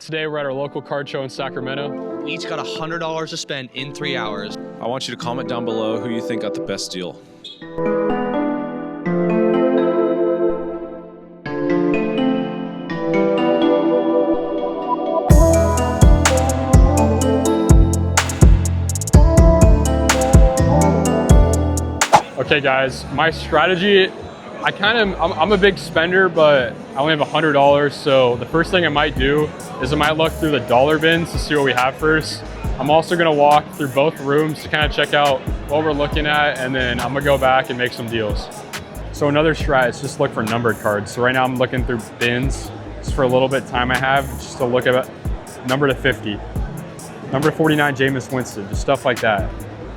Today we're at our local card show in Sacramento. We each got $100 to spend in 3 hours. I want you to comment down below who you think got the best deal. Okay guys, my strategy, I'm a big spender, but I only have $100. So the first thing I might do is I might look through the dollar bins to see what we have first. I'm also gonna walk through both rooms to kind of check out what we're looking at, and then I'm gonna go back and make some deals. So another strat is just look for numbered cards. So right now I'm looking through bins just for a little bit of time I have, just to look at number to 50. Number 49, Jameis Winston, just stuff like that.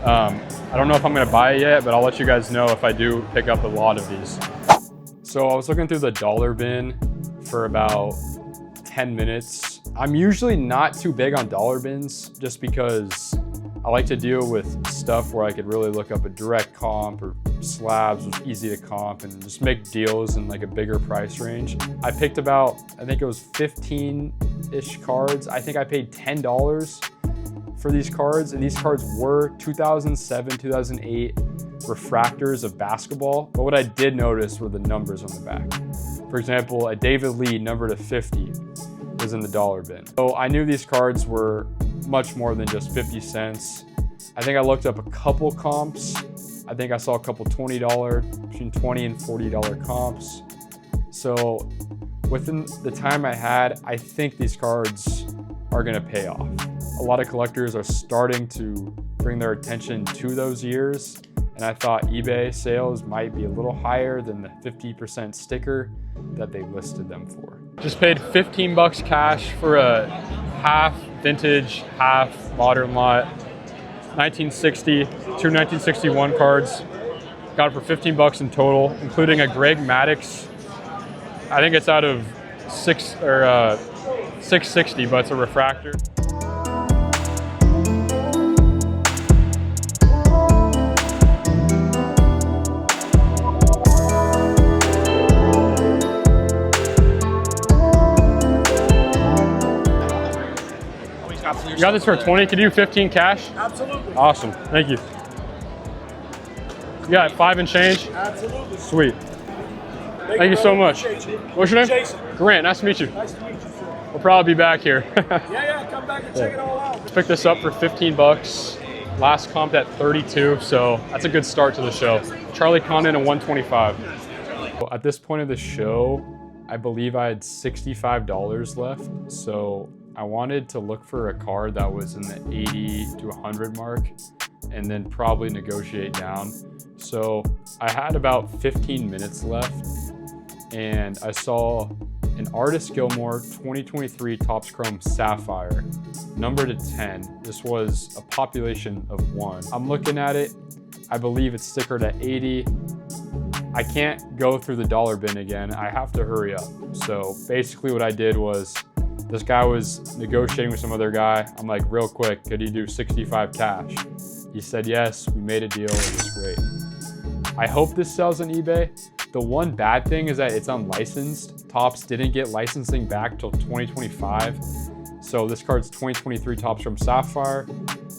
I don't know if I'm gonna buy it yet, but I'll let you guys know if I do pick up a lot of these. So I was looking through the dollar bin for about 10 minutes. I'm usually not too big on dollar bins just because I like to deal with stuff where I could really look up a direct comp or slabs was easy to comp and just make deals in like a bigger price range. I picked about, I think it was 15-ish cards. I think I paid $10 for these cards, and these cards were 2007, 2008 refractors of basketball. But what I did notice were the numbers on the back. For example, a David Lee number to 50 was in the dollar bin. So I knew these cards were much more than just 50 cents. I think I looked up a couple comps. I think I saw a couple $20, between $20 and $40 comps. So within the time I had, I think these cards are gonna pay off. A lot of collectors are starting to bring their attention to those years, and I thought eBay sales might be a little higher than the 50% sticker that they listed them for. Just paid 15 bucks cash for a half vintage, half modern lot, 1960, two 1961 cards. Got it for 15 bucks in total, including a Greg Maddux. I think it's out of 660, but it's a refractor. You got this for 20, can you do 15 cash? Absolutely. Awesome, thank you. You got 5 and change? Absolutely. Sweet. Thank you so much. What's your name? Jason. Grant, nice to meet you. Nice to meet you, sir. We'll probably be back here. Yeah, come back and check it all out. Picked this up for 15 bucks. Last comped at 32, so that's a good start to the show. Charlie Condon at 125. At this point of the show, I believe I had $65 left, so I wanted to look for a card that was in the 80 to 100 mark and then probably negotiate down. So I had about 15 minutes left, and I saw an Artis Gilmore 2023 Topps Chrome Sapphire, number to 10. This was a population of 1. I'm looking at it. I believe it's stickered at 80. I can't go through the dollar bin again. I have to hurry up. So basically what I did was, this guy was negotiating with some other guy. I'm like, real quick, could he do 65 cash? He said yes, we made a deal, it was great. I hope this sells on eBay. The one bad thing is that it's unlicensed. Topps didn't get licensing back till 2025. So this card's 2023 Topps Chrome Sapphire,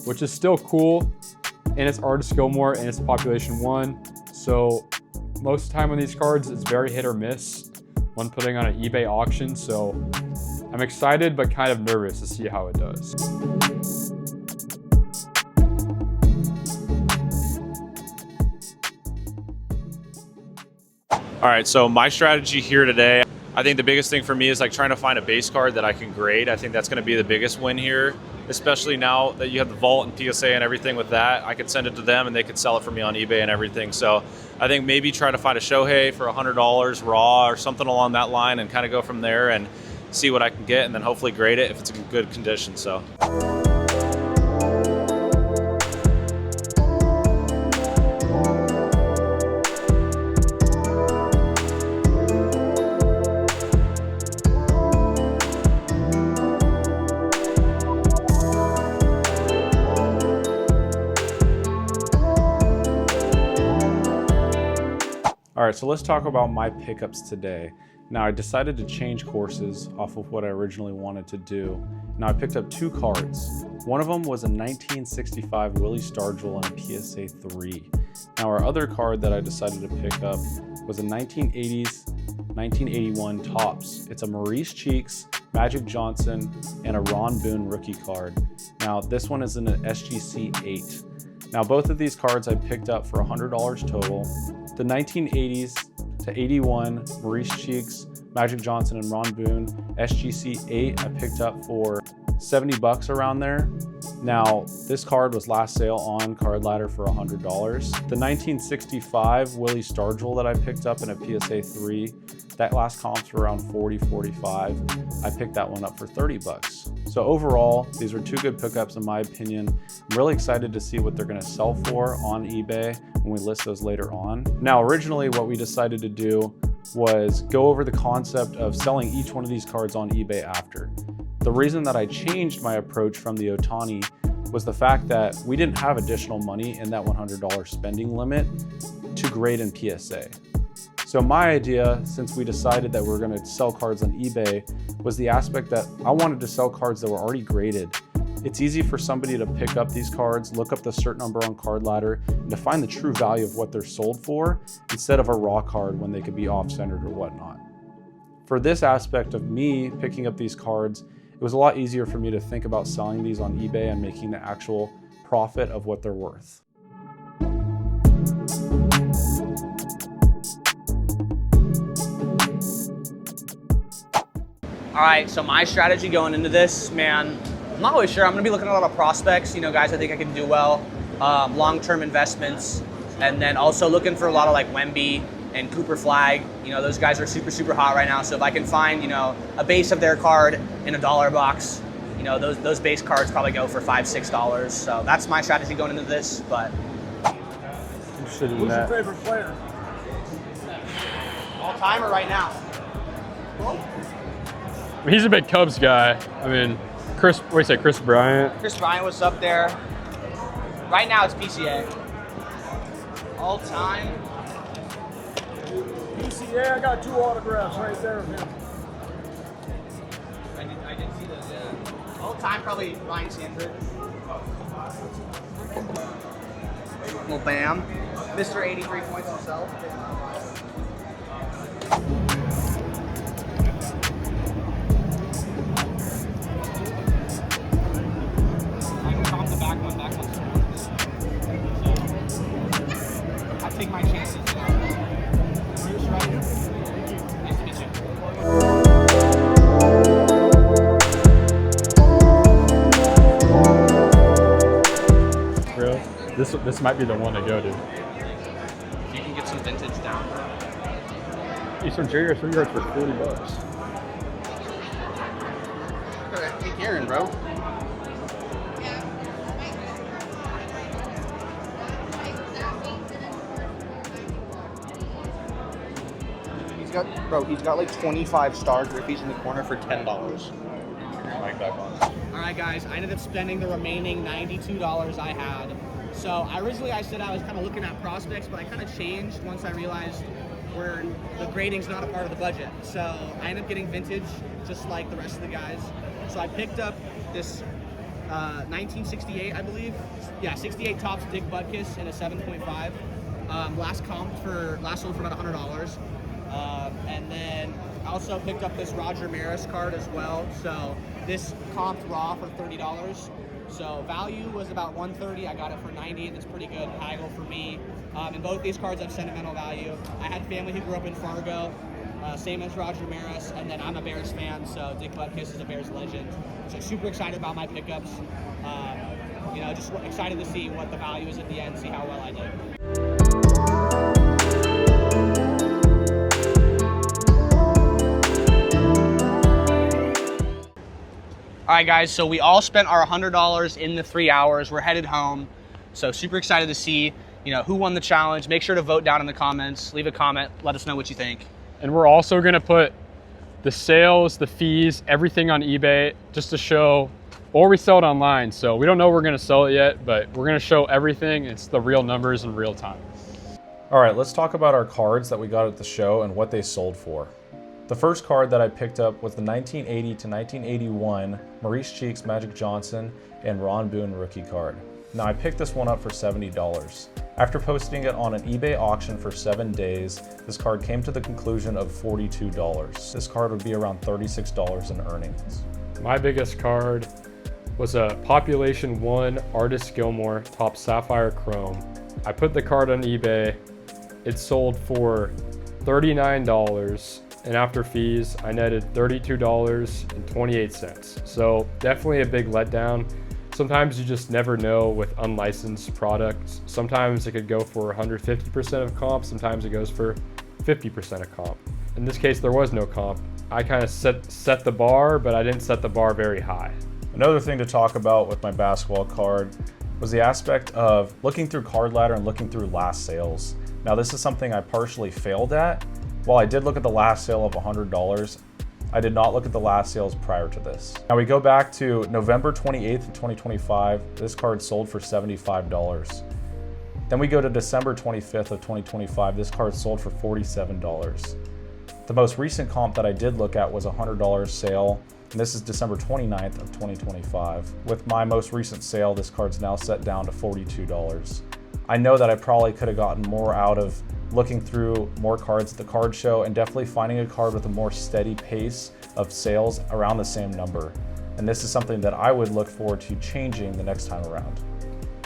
which is still cool. And it's Artis Gilmore and it's population 1. So most of the time on these cards, it's very hit or miss when putting on an eBay auction. So I'm excited, but kind of nervous to see how it does. All right, so my strategy here today, I think the biggest thing for me is like trying to find a base card that I can grade. I think that's gonna be the biggest win here, especially now that you have the vault and PSA and everything with that. I could send it to them and they could sell it for me on eBay and everything. So I think maybe try to find a Shohei for $100 raw or something along that line and kind of go from there and see what I can get, and then hopefully grade it if it's in good condition. So. All right, so let's talk about my pickups today. Now I decided to change courses off of what I originally wanted to do. Now I picked up 2 cards. One of them was a 1965 Willie Stargell and a PSA 3. Now our other card that I decided to pick up was a 1980s 1981 Topps. It's a Maurice Cheeks, Magic Johnson, and a Ron Boone rookie card. Now this one is in an SGC 8. Now both of these cards I picked up for $100 total. The 1980s to 81 Maurice Cheeks, Magic Johnson, and Ron Boone SGC 8 I picked up for 70 bucks around there. Now this card was last sale on Card Ladder for $100. The 1965 Willie Stargell that I picked up in a PSA 3, that last comps were around 40, 45. I picked that one up for 30 bucks. So overall, these were 2 good pickups in my opinion. I'm really excited to see what they're gonna sell for on eBay when we list those later on. Now, originally what we decided to do was go over the concept of selling each one of these cards on eBay after. The reason that I changed my approach from the Ohtani was the fact that we didn't have additional money in that $100 spending limit to grade in PSA. So my idea, since we decided that we're gonna sell cards on eBay, was the aspect that I wanted to sell cards that were already graded. It's easy for somebody to pick up these cards, look up the cert number on Card Ladder, and to find the true value of what they're sold for, instead of a raw card when they could be off-centered or whatnot. For this aspect of me picking up these cards, it was a lot easier for me to think about selling these on eBay and making the actual profit of what they're worth. All right, so my strategy going into this, man, I'm not really sure. I'm gonna be looking at a lot of prospects, guys I think I can do well, long-term investments, and then also looking for a lot of like Wemby and Cooper Flag. Those guys are super, super hot right now. So if I can find, a base of their card in a dollar box, those base cards probably go for $5, $6. So that's my strategy going into this, but. Interested in Who's your that. favorite player? All time or right now? He's a big Cubs guy. I mean, Chris Bryant? Chris Bryant was up there. Right now it's PCA. All time. PCA, I got 2 autographs right there of him. I did see those, yeah. All time, probably Ryan Sanford. Well, bam. Mr. 83 points himself. I can comp the back one. Back one's so I take my chances. Bruce, right? Nice to meet you. Really? This might be the one to go to. You can get some vintage down. Eastern Junior 3 yards for 40 bucks. Hey, Karen, bro. He's got like 25 star Griffies in the corner for $10. All right, guys, I ended up spending the remaining $92 I had. So originally I said I was kind of looking at prospects, but I kind of changed once I realized where the grading's not a part of the budget. So I ended up getting vintage, just like the rest of the guys. So I picked up this 1968, I believe. Yeah, 68 Topps Dick Butkus in a 7.5. Last sold for about $100. And then I also picked up this Roger Maris card as well. So this comped raw for $30. So value was about $130. I got it for $90, and it's pretty good haggle for me. And both these cards have sentimental value. I had family who grew up in Fargo, same as Roger Maris, and then I'm a Bears fan, so Dick Butkus is a Bears legend. So super excited about my pickups. Just excited to see what the value is at the end, see how well I did. All right, guys, so we all spent our $100 in the 3 hours. We're headed home. So super excited to see, who won the challenge. Make sure to vote down in the comments. Leave a comment. Let us know what you think. And we're also gonna put the sales, the fees, everything on eBay just to show, or we sell it online. So we don't know we're gonna sell it yet, but we're gonna show everything. It's the real numbers in real time. All right, let's talk about our cards that we got at the show and what they sold for. The first card that I picked up was the 1980 to 1981 Maurice Cheeks Magic Johnson and Ron Boone rookie card. Now I picked this one up for $70. After posting it on an eBay auction for 7 days, this card came to the conclusion of $42. This card would be around $36 in earnings. My biggest card was a Population 1 Artist Gilmore Top Sapphire Chrome. I put the card on eBay. It sold for $39, and after fees, I netted $32.28. So definitely a big letdown. Sometimes you just never know with unlicensed products. Sometimes it could go for 150% of comp, sometimes it goes for 50% of comp. In this case, there was no comp. I kind of set the bar, but I didn't set the bar very high. Another thing to talk about with my basketball card was the aspect of looking through Card Ladder and looking through last sales. Now this is something I partially failed at. While I did look at the last sale of $100, I did not look at the last sales prior to this. Now we go back to November 28th of 2025. This card sold for $75. Then we go to December 25th of 2025. This card sold for $47. The most recent comp that I did look at was a $100 sale, and this is December 29th of 2025. With my most recent sale, this card's now set down to $42. I know that I probably could have gotten more out of looking through more cards at the card show and definitely finding a card with a more steady pace of sales around the same number. And this is something that I would look forward to changing the next time around.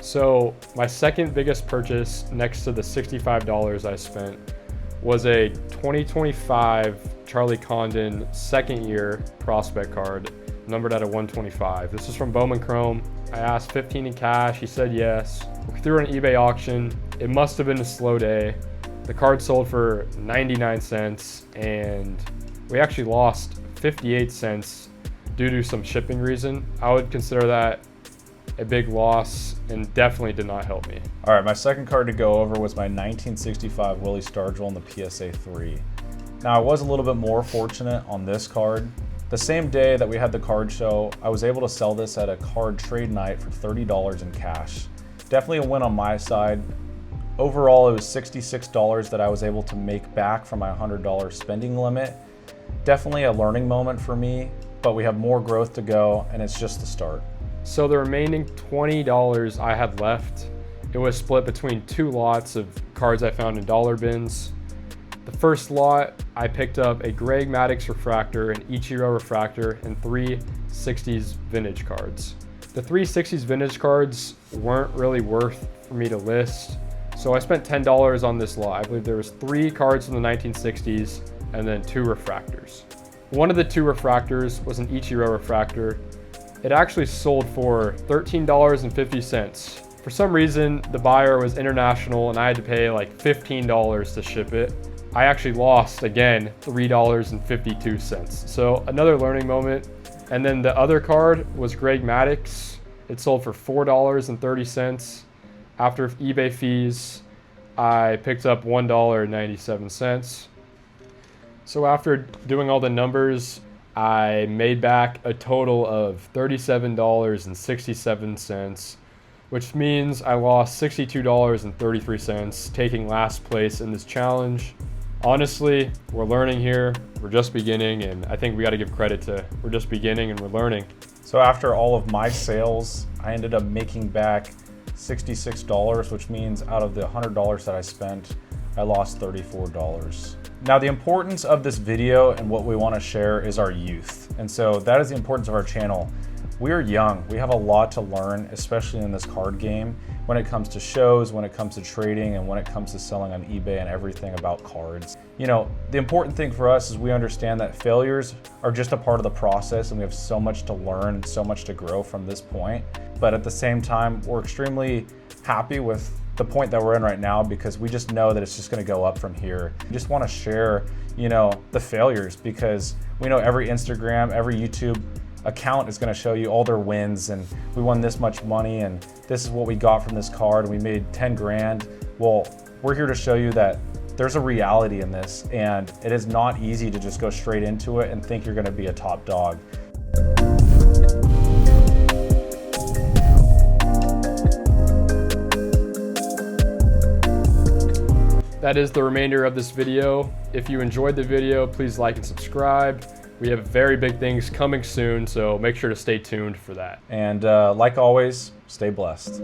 So my second biggest purchase next to the $65 I spent was a 2025 Charlie Condon second year prospect card numbered at a 125. This is from Bowman Chrome. I asked 15 in cash, he said yes. We threw an eBay auction. It must have been a slow day. The card sold for 99 cents and we actually lost 58 cents due to some shipping reason. I would consider that a big loss and definitely did not help me. All right, my second card to go over was my 1965 Willie Stargell in the PSA 3. Now I was a little bit more fortunate on this card. The same day that we had the card show, I was able to sell this at a card trade night for $30 in cash. Definitely a win on my side. Overall, it was $66 that I was able to make back from my $100 spending limit. Definitely a learning moment for me, but we have more growth to go and it's just the start. So the remaining $20 I had left, it was split between two lots of cards I found in dollar bins. The first lot, I picked up a Greg Maddux refractor, an Ichiro refractor, and 3 60s vintage cards. The 3 60s vintage cards weren't really worth for me to list, so I spent $10 on this lot. I believe there was 3 cards from the 1960s and then 2 refractors. One of the 2 refractors was an Ichiro refractor. It actually sold for $13.50. For some reason, the buyer was international and I had to pay like $15 to ship it. I actually lost, again, $3.52. So another learning moment. And then the other card was Greg Maddux. It sold for $4.30. After eBay fees, I picked up $1.97. So after doing all the numbers, I made back a total of $37.67, which means I lost $62.33, taking last place in this challenge. Honestly, we're learning here. We're just beginning, and I think we got to give credit to we're just beginning and we're learning. So after all of my sales, I ended up making back $66, which means out of the $100 that I spent, I lost $34. Now the importance of this video and what we want to share is our youth. And so that is the importance of our channel. We're young, we have a lot to learn, especially in this card game, when it comes to shows, when it comes to trading, and when it comes to selling on eBay and everything about cards. You know, the important thing for us is we understand that failures are just a part of the process and we have so much to learn and so much to grow from this point. But at the same time, we're extremely happy with the point that we're in right now because we just know that it's just gonna go up from here. We just wanna share, you know, the failures because we know every Instagram, every YouTube account is gonna show you all their wins and we won this much money and this is what we got from this card and we made 10 grand. Well, we're here to show you that there's a reality in this and it is not easy to just go straight into it and think you're gonna be a top dog. that is the remainder of this video. If you enjoyed the video, please like and subscribe. We have very big things coming soon, so make sure to stay tuned for that. And like always, stay blessed.